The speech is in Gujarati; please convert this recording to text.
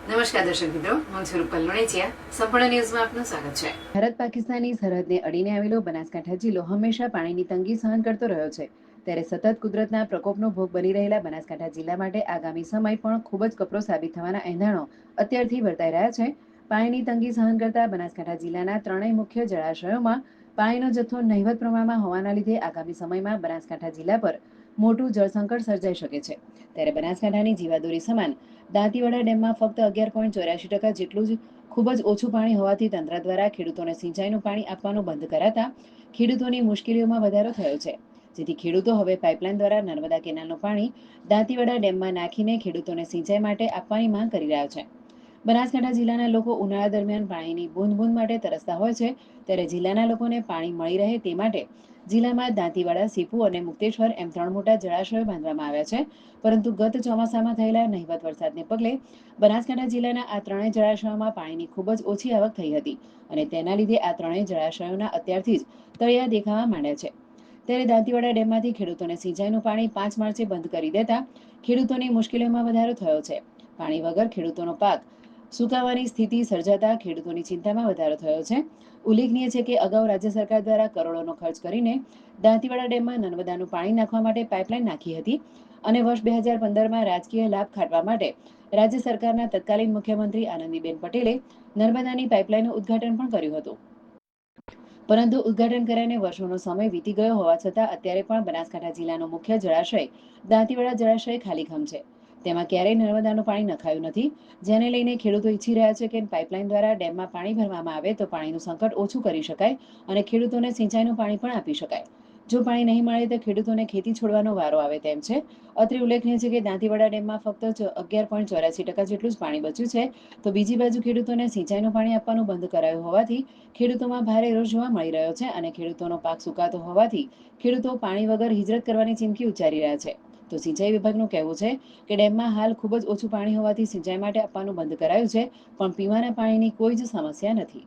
નમસ્કાર દર્શક મિત્રો, હું છું રૂપલ લુણેચિયા. સંપૂર્ણ ન્યૂઝમાં આપનું સ્વાગત છે. ભારત પાકિસ્તાનની સરહદને અડીને આવેલો બનાસકાંઠા જિલ્લો હંમેશા પાણીની તંગી સહન કરતો રહ્યો છે. ત્યારે સતત કુદરતના પ્રકોપનો ભોગ બની રહેલા બનાસકાંઠા જિલ્લા માટે આગામી સમય પણ ખૂબ જ કપરો સાબિત થવાના એંધાણો અત્યારથી વર્તાઈ રહ્યા છે. પાણીની તંગી સહન કરતા બનાસકાંઠા જિલ્લાના ત્રણેય મુખ્ય જળાશયોમાં પાણીનો જથ્થો નહિવત પ્રમાણમાં હોવાના લીધે આગામી સમયમાં બનાસકાંઠા જિલ્લા પર મોટું જળસંકટ સર્જાઈ શકે છે. ત્યારે બનાસકાંઠાની જીવાદોરી સમાન દાંતીવાડા ડેમમાં ફક્ત 11.84% જેટલું જ ખૂબ જ ઓછું પાણી હોવાથી તંત્ર દ્વારા ખેડૂતોને સિંચાઈનું પાણી આપવાનું બંધ કરાતા ખેડૂતોની મુશ્કેલીઓમાં વધારો થયો છે. જેથી ખેડૂતો હવે પાઇપલાઇન દ્વારા નર્મદા કેનાલનું પાણી દાંતીવાડા ડેમમાં નાખીને ખેડૂતોને સિંચાઈ માટે આપવાની માંગ કરી રહ્યા છે. બનાસકાંઠા જિલ્લાના લોકો ઉનાળા દરમિયાન પાણીની બૂંદ માટે તરસતા હોય છે. ત્યારે જિલ્લાના લોકોને પાણી મળી રહે તે માટે જિલ્લામાં દાંતીવાડા, સીપુ અને મુક્તેશ્વર એમ 3 મોટા જળાશયો બાંધવામાં આવ્યા છે. પરંતુ ગત ચોમાસામાં થયેલા નહિવત વરસાદને પગલે બનાસકાંઠા જિલ્લાના આ ત્રણેય જળાશયોમાં પાણીની ખૂબ જ ઓછી આવક થઈ હતી અને તેના લીધે આ ત્રણેય જળાશયોના અત્યારથી જ તળિયા દેખાવા માંડ્યા છે. ત્યારે દાંતીવાડા ડેમમાંથી ખેડૂતોને સિંચાઈનું પાણી 5 માર્ચે બંધ કરી દેતા ખેડૂતોની મુશ્કેલીઓમાં વધારો થયો છે. પાણી વગર ખેડૂતોનો પાક સુકાવાની સ્થિતિ સર્જાતા ખેડૂતોની ચિંતામાં વધારો થયો છે. ઉલ્લેખનીય છે કે અગાઉ રાજ્ય સરકાર દ્વારા કરોડોનો ખર્ચ કરીને દાંતીવાડા ડેમમાં નર્મદાનું પાણી નાખવા માટે પાઇપલાઇન નાખી હતી અને વર્ષ 2015માં રાજકીય લાભ ખાટવા માટે રાજ્ય સરકારના તત્કાલીન મુખ્યમંત્રી આનંદીબેન પટેલે નર્મદાની પાઇપલાઇનનું ઉદ્ઘાટન પણ કર્યું હતું. પરંતુ ઉદ્ઘાટન કર્યાને વર્ષોનો સમય વીતી ગયો હોવા છતાં અત્યારે પણ બનાસકાંઠા જિલ્લાનો મુખ્ય જળાશય દાંતીવાડા જળાશય ખાલીખમ છે. તેમાં ક્યારેય નર્મદાનું પાણી નખાયું નથી, જેને લઈને ખેડૂતો ઈચ્છી રહ્યા છે કે પાઇપલાઇન દ્વારા ડેમમાં પાણી ભરવામાં આવે તો પાણીનું સંકટ ઓછું કરી શકાય અને ખેડૂતોને સિંચાઈનું પાણી પણ આપી શકાય. જો પાણી નહીં મળે તો ખેડૂતોને ખેતી છોડવાનો વારો આવે તેમ છે. અત્રે ઉલ્લેખનીય છે કે દાંતીવાડા ડેમમાં ફક્ત 11.84% જેટલું જ પાણી બચ્યું છે. તો બીજી બાજુ ખેડૂતોને સિંચાઈનું પાણી આપવાનું બંધ કરાયું હોવાથી ખેડૂતોમાં ભારે રોષ જોવા મળી રહ્યો છે અને ખેડૂતોનો પાક સુકાતો હોવાથી ખેડૂતો પાણી વગર હિજરત કરવાની ચીમકી ઉચ્ચારી રહ્યા છે. તો સિંચાઈ વિભાગનું કહેવું છે કે ડેમમાં હાલ ખૂબ જ ઓછું પાણી હોવાથી સિંચાઈ માટે આપવાનું બંધ કરાયું છે, પણ પીવાના પાણીની કોઈ જ સમસ્યા નથી.